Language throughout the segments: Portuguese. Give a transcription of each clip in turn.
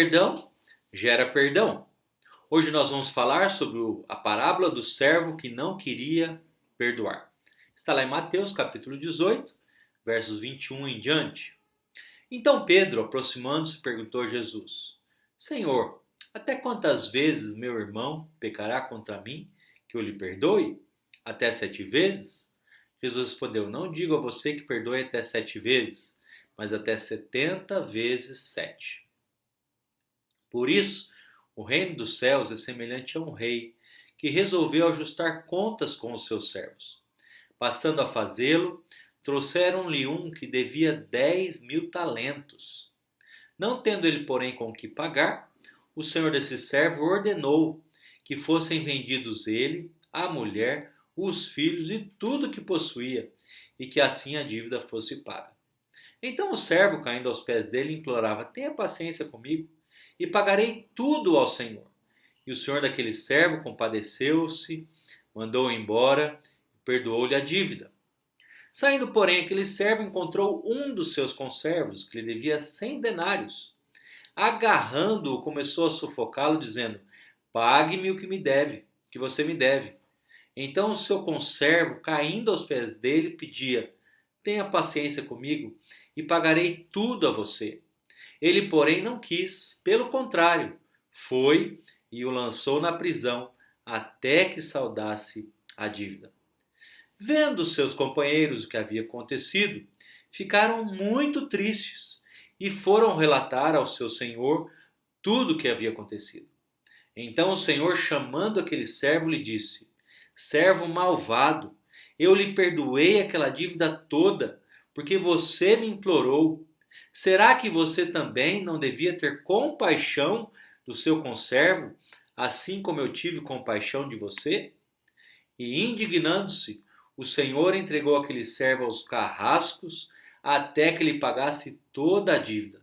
perdão gera perdão. Hoje nós vamos falar sobre a parábola do servo que não queria perdoar. Está lá em Mateus capítulo 18, versos 21 em diante. Então Pedro, aproximando-se, perguntou a Jesus: Senhor, até quantas vezes meu irmão pecará contra mim, que eu lhe perdoe? Até 7 vezes? Jesus respondeu: Não digo a você que perdoe até 7 vezes, mas até 70 vezes 7. Por isso, o reino dos céus é semelhante a um rei que resolveu ajustar contas com os seus servos. Passando a fazê-lo, trouxeram-lhe um que devia 10.000 talentos. Não tendo ele, porém, com que pagar, o senhor desse servo ordenou que fossem vendidos ele, a mulher, os filhos e tudo que possuía, e que assim a dívida fosse paga. Então o servo, caindo aos pés dele, implorava: Tenha paciência comigo, e pagarei tudo ao Senhor. E o senhor daquele servo compadeceu-se, mandou-o embora e perdoou-lhe a dívida. Saindo, porém, aquele servo encontrou um dos seus conservos, que lhe devia 100 denários. Agarrando-o, começou a sufocá-lo, dizendo: Pague-me o que me deve, que você me deve. Então o seu conservo, caindo aos pés dele, pedia: Tenha paciência comigo e pagarei tudo a você. Ele, porém, não quis, pelo contrário, foi e o lançou na prisão até que saldasse a dívida. Vendo seus companheiros o que havia acontecido, ficaram muito tristes e foram relatar ao seu senhor tudo o que havia acontecido. Então o senhor, chamando aquele servo, lhe disse: Servo malvado, eu lhe perdoei aquela dívida toda, porque você me implorou. Será que você também não devia ter compaixão do seu conservo, assim como eu tive compaixão de você? E indignando-se, o senhor entregou aquele servo aos carrascos até que lhe pagasse toda a dívida.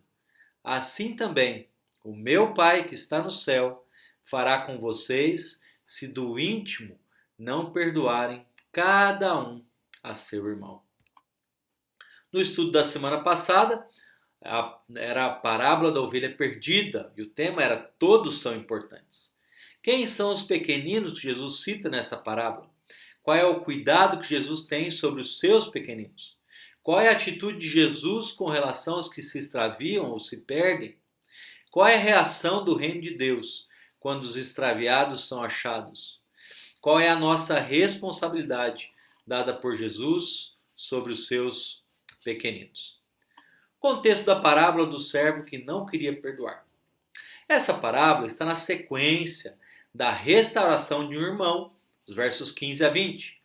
Assim também, o meu Pai que está no céu fará com vocês, se do íntimo não perdoarem cada um a seu irmão. No estudo da semana passada, era a parábola da ovelha perdida e o tema era: todos são importantes. Quem são os pequeninos que Jesus cita nesta parábola? Qual é o cuidado que Jesus tem sobre os seus pequeninos? Qual é a atitude de Jesus com relação aos que se extraviam ou se perdem? Qual é a reação do reino de Deus quando os extraviados são achados? Qual é a nossa responsabilidade dada por Jesus sobre os seus pequeninos? Contexto da parábola do servo que não queria perdoar. Essa parábola está na sequência da restauração de um irmão, os versos 15 a 20.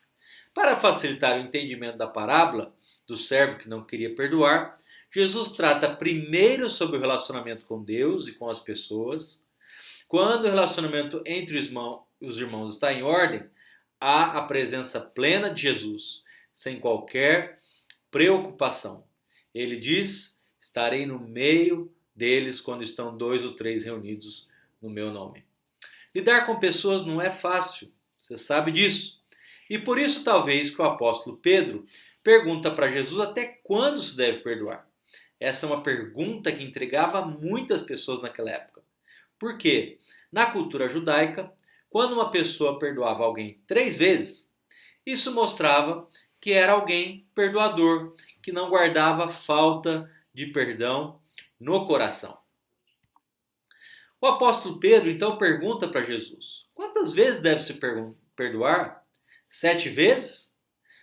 Para facilitar o entendimento da parábola do servo que não queria perdoar, Jesus trata primeiro sobre o relacionamento com Deus e com as pessoas. Quando o relacionamento entre os irmãos está em ordem, há a presença plena de Jesus, sem qualquer preocupação. Ele diz: Estarei no meio deles quando estão 2 ou 3 reunidos no meu nome. Lidar com pessoas não é fácil, você sabe disso. E por isso talvez que o apóstolo Pedro pergunta para Jesus até quando se deve perdoar. Essa é uma pergunta que intrigava muitas pessoas naquela época. Por quê? Na cultura judaica, quando uma pessoa perdoava alguém 3 vezes, isso mostrava que era alguém perdoador, que não guardava falta de perdão no coração. O apóstolo Pedro então pergunta para Jesus: quantas vezes deve se perdoar? 7 vezes?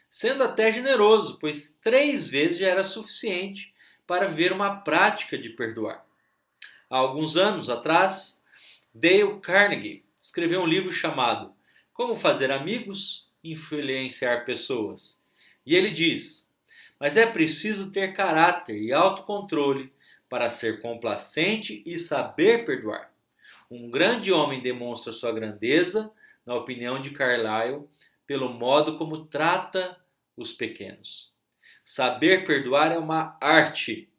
Sendo até generoso, pois 3 vezes já era suficiente para ver uma prática de perdoar. Há alguns anos atrás, Dale Carnegie escreveu um livro chamado Como Fazer Amigos e Influenciar Pessoas. E ele diz: Mas é preciso ter caráter e autocontrole para ser complacente e saber perdoar. Um grande homem demonstra sua grandeza, na opinião de Carlyle, pelo modo como trata os pequenos. Saber perdoar é uma arte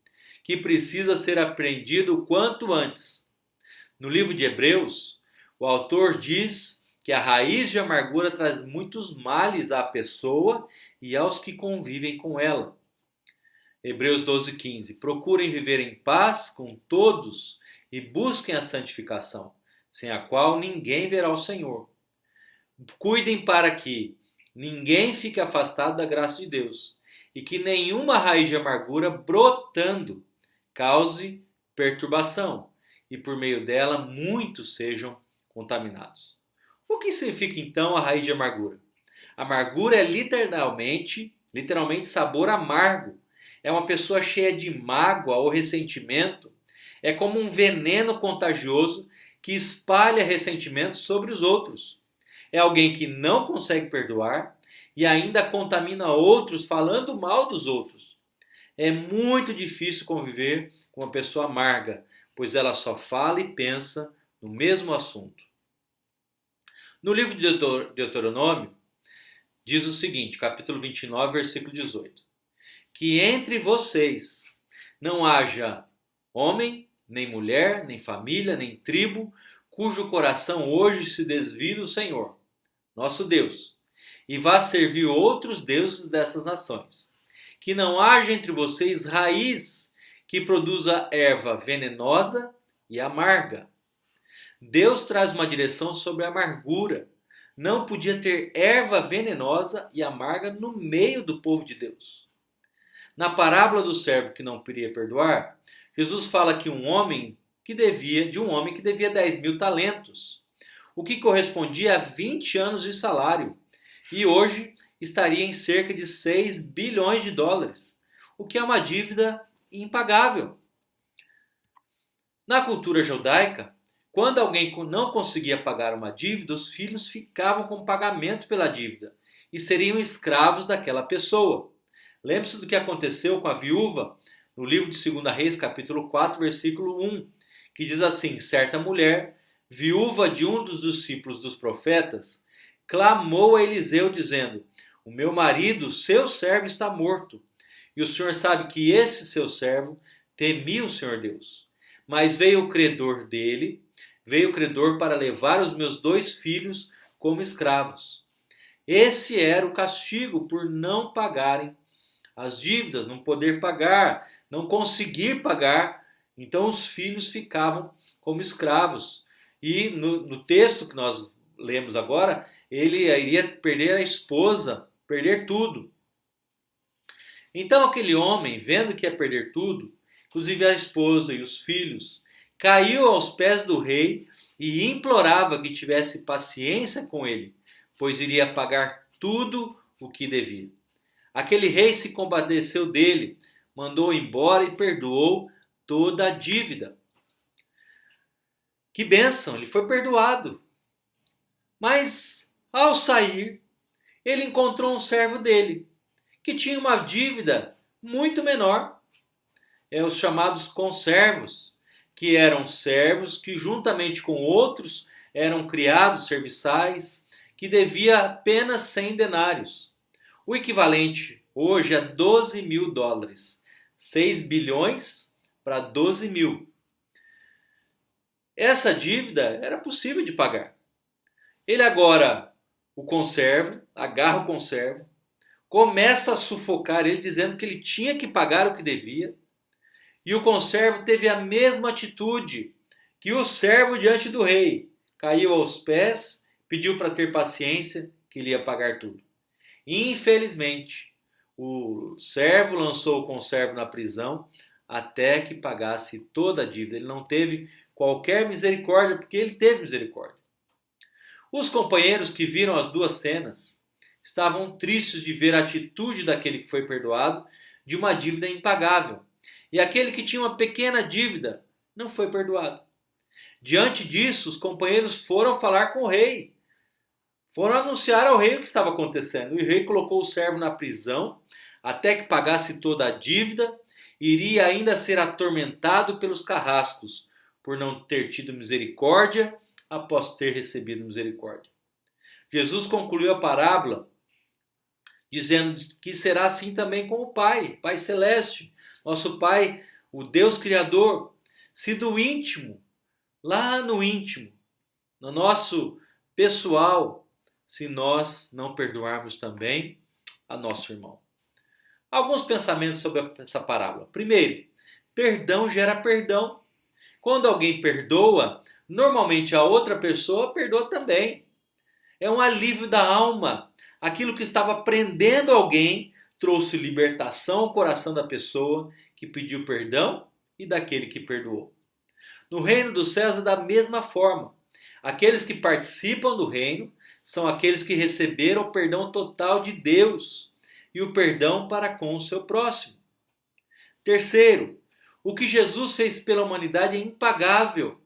que precisa ser aprendido o quanto antes. No livro de Hebreus, o autor diz que a raiz de amargura traz muitos males à pessoa e aos que convivem com ela. Hebreus 12:15. Procurem viver em paz com todos e busquem a santificação, sem a qual ninguém verá o Senhor. Cuidem para que ninguém fique afastado da graça de Deus e que nenhuma raiz de amargura brotando cause perturbação e por meio dela muitos sejam contaminados. O que significa então a raiz de amargura? Amargura é literalmente sabor amargo. É uma pessoa cheia de mágoa ou ressentimento. É como um veneno contagioso que espalha ressentimento sobre os outros. É alguém que não consegue perdoar e ainda contamina outros falando mal dos outros. É muito difícil conviver com uma pessoa amarga, pois ela só fala e pensa no mesmo assunto. No livro de Deuteronômio, diz o seguinte, capítulo 29, versículo 18. Que entre vocês não haja homem, nem mulher, nem família, nem tribo, cujo coração hoje se desvie do Senhor, nosso Deus, e vá servir outros deuses dessas nações. Que não haja entre vocês raiz que produza erva venenosa e amarga. Deus traz uma direção sobre a amargura. Não podia ter erva venenosa e amarga no meio do povo de Deus. Na parábola do servo que não queria perdoar, Jesus fala que de um homem que devia 10.000 talentos, o que correspondia a 20 anos de salário, e hoje estaria em cerca de 6 bilhões de dólares, o que é uma dívida impagável. Na cultura judaica, quando alguém não conseguia pagar uma dívida, os filhos ficavam com pagamento pela dívida e seriam escravos daquela pessoa. Lembre-se do que aconteceu com a viúva no livro de 2 Reis, capítulo 4, versículo 1, que diz assim: certa mulher, viúva de um dos discípulos dos profetas, clamou a Eliseu dizendo: o meu marido, seu servo, está morto, e o Senhor sabe que esse seu servo temia o Senhor Deus. Mas veio o credor para levar os meus 2 filhos como escravos. Esse era o castigo por não pagarem as dívidas, não poder pagar, não conseguir pagar. Então os filhos ficavam como escravos. E no texto que nós lemos agora, ele iria perder a esposa, perder tudo. Então aquele homem, vendo que ia perder tudo, inclusive a esposa e os filhos, caiu aos pés do rei e implorava que tivesse paciência com ele, pois iria pagar tudo o que devia. Aquele rei se compadeceu dele, mandou embora e perdoou toda a dívida. Que bênção, ele foi perdoado. Mas, ao sair, ele encontrou um servo dele, que tinha uma dívida muito menor. Os chamados conservos, que eram servos que juntamente com outros eram criados serviçais, que devia apenas 100 denários. O equivalente hoje a 12 mil dólares. 6 bilhões para 12 mil. Essa dívida era possível de pagar. Ele agora, agarra o conservo, começa a sufocar ele, dizendo que ele tinha que pagar o que devia. E o conservo teve a mesma atitude que o servo diante do rei. Caiu aos pés, pediu para ter paciência, que ele ia pagar tudo. Infelizmente, o servo lançou o conservo na prisão até que pagasse toda a dívida. Ele não teve qualquer misericórdia, porque ele teve misericórdia. Os companheiros que viram as duas cenas estavam tristes de ver a atitude daquele que foi perdoado de uma dívida impagável. E aquele que tinha uma pequena dívida não foi perdoado. Diante disso, os companheiros foram falar com o rei. Foram anunciar ao rei o que estava acontecendo. E o rei colocou o servo na prisão até que pagasse toda a dívida. Iria ainda ser atormentado pelos carrascos por não ter tido misericórdia após ter recebido misericórdia. Jesus concluiu a parábola dizendo que será assim também com o Pai, Pai Celeste, nosso Pai, o Deus Criador, se do íntimo, lá no íntimo, no nosso pessoal, se nós não perdoarmos também a nosso irmão. Alguns pensamentos sobre essa parábola. Primeiro, perdão gera perdão. Quando alguém perdoa, normalmente a outra pessoa perdoa também. É um alívio da alma. Aquilo que estava prendendo alguém trouxe libertação ao coração da pessoa que pediu perdão e daquele que perdoou. No reino dos céus é da mesma forma. Aqueles que participam do reino são aqueles que receberam o perdão total de Deus e o perdão para com o seu próximo. Terceiro, o que Jesus fez pela humanidade é impagável.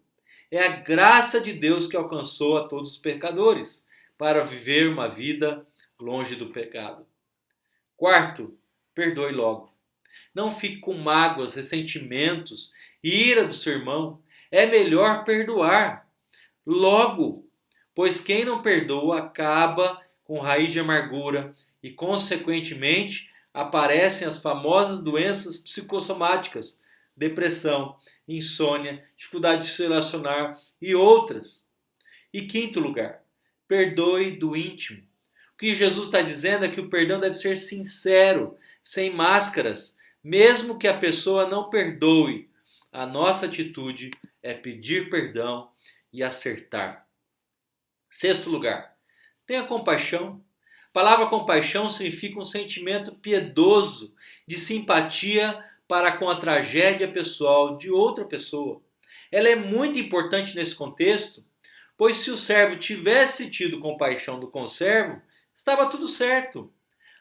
É a graça de Deus que alcançou a todos os pecadores para viver uma vida longe do pecado. Quarto, perdoe logo. Não fique com mágoas, ressentimentos e ira do seu irmão. É melhor perdoar logo, pois quem não perdoa acaba com raiz de amargura e, consequentemente, aparecem as famosas doenças psicossomáticas, depressão, insônia, dificuldade de se relacionar e outras. E quinto lugar, perdoe do íntimo. O que Jesus está dizendo é que o perdão deve ser sincero, sem máscaras, mesmo que a pessoa não perdoe. A nossa atitude é pedir perdão e acertar. Sexto lugar, tenha compaixão. A palavra compaixão significa um sentimento piedoso, de simpatia para com a tragédia pessoal de outra pessoa. Ela é muito importante nesse contexto, pois se o servo tivesse tido compaixão do conservo, estava tudo certo.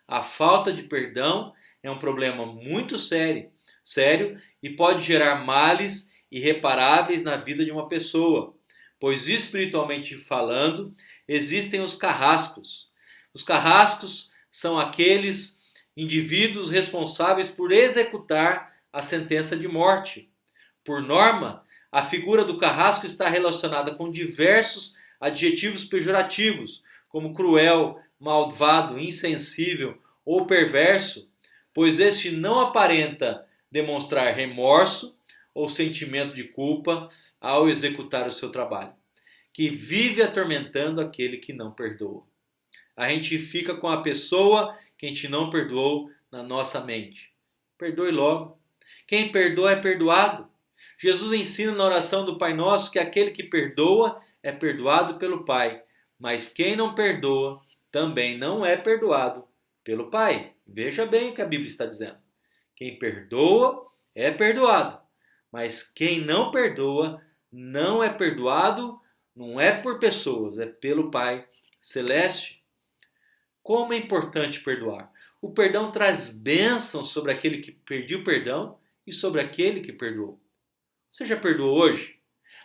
A falta de perdão é um problema muito sério e pode gerar males irreparáveis na vida de uma pessoa, pois espiritualmente falando, existem os carrascos. Os carrascos são aqueles indivíduos responsáveis por executar a sentença de morte. Por norma, a figura do carrasco está relacionada com diversos adjetivos pejorativos, como cruel, malvado, insensível ou perverso, pois este não aparenta demonstrar remorso ou sentimento de culpa ao executar o seu trabalho, que vive atormentando aquele que não perdoa. A gente fica com a pessoa que a gente não perdoou na nossa mente. Perdoe logo. Quem perdoa é perdoado. Jesus ensina na oração do Pai Nosso que aquele que perdoa é perdoado pelo Pai, mas quem não perdoa também não é perdoado pelo Pai. Veja bem o que a Bíblia está dizendo. Quem perdoa é perdoado, mas quem não perdoa não é perdoado, não é por pessoas, é pelo Pai Celeste. Como é importante perdoar? O perdão traz bênção sobre aquele que pediu perdão e sobre aquele que perdoou. Você já perdoou hoje?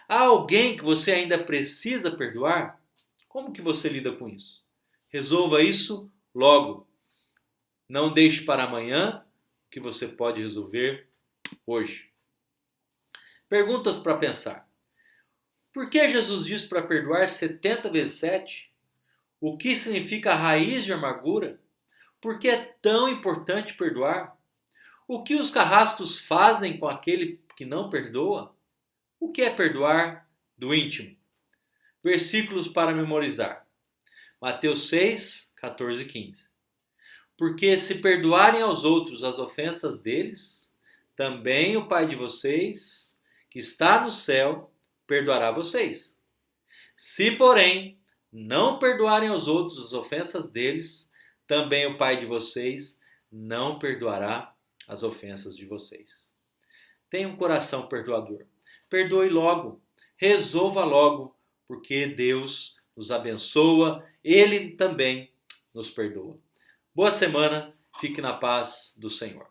Há alguém que você ainda precisa perdoar? Como que você lida com isso? Resolva isso logo. Não deixe para amanhã o que você pode resolver hoje. Perguntas para pensar. Por que Jesus diz para perdoar 70 vezes 7? O que significa a raiz de amargura? Por que é tão importante perdoar? O que os carrascos fazem com aquele que não perdoa? O que é perdoar do íntimo? Versículos para memorizar. Mateus 6, 14 e 15. Porque se perdoarem aos outros as ofensas deles, também o Pai de vocês, que está no céu, perdoará vocês. Se, porém, não perdoarem aos outros as ofensas deles, também o Pai de vocês não perdoará as ofensas de vocês. Tenha um coração perdoador. Perdoe logo, resolva logo, porque Deus nos abençoa, Ele também nos perdoa. Boa semana, fique na paz do Senhor.